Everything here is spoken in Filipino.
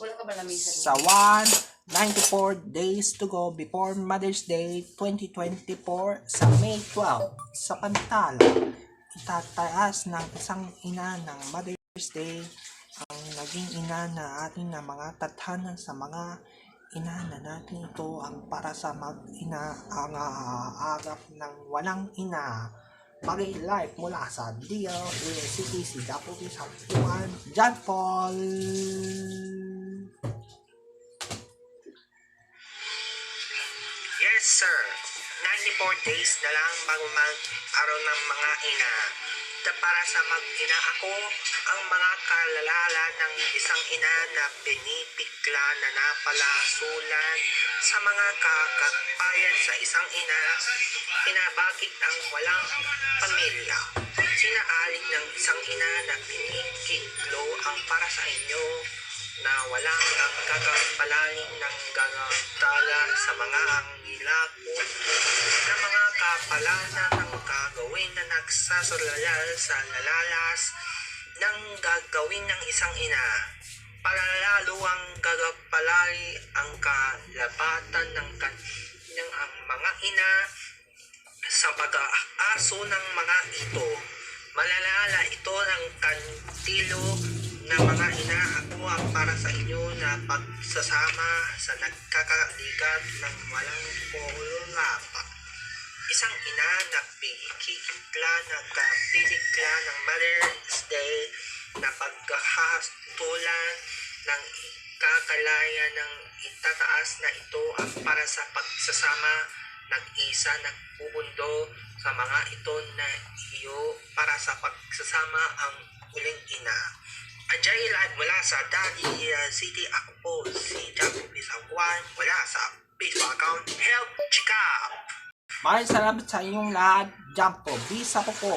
Wala ka ba lamisa? Sa 94 days to go before Mother's Day 2024 sa May 12 sa Pantala, itataas ng isang ina ng Mother's Day ang naging ina na ating na mga tadhana sa mga ina na natin. Ito ang para sa mag-ina ang aarap ng walang ina. Mag-live mula sa DLCTC Daputi sa Puan, John Paul. Yes sir, 94 days na lang bago mag-araw ng mga ina. Para sa mag-ina ako, ang mga kalalala ng isang ina na pinipikla na napalasulan sa mga kakakbayan sa isang ina, pinabakit ang walang pamilya. Sinaalig ng isang ina na pinikiklo ang para sa inyo na walang kagapalaling ng gagantala sa mga angilako na mga kapalana ng gagawin na nagsasalalal sa lalalas ng gagawin ng isang ina. Palalalo ang gagapalay ang kalapatan ng kanyang ang mga ina sa pag-aaso ng mga ito. Malalala ito ng kantilo na mga ina. Ako ang para sa inyo na pagsasama sa nagkakaligat ng walang pulapa. Isang ina na pinikikla nagkapilikla ng Mother's Day na pagkahatulan ng kakalaya ng itataas na ito ang para sa pagsasama nag-isa nagpupundo sa mga ito na iyo para sa pagsasama ang uling ina. Anjay lahat mula sa Daddy City. Ako po si Jaco Bisawan mula sa Facebook account Help Chika. Maraming salamat sa inyong lahat. Jump po. Bisa po po.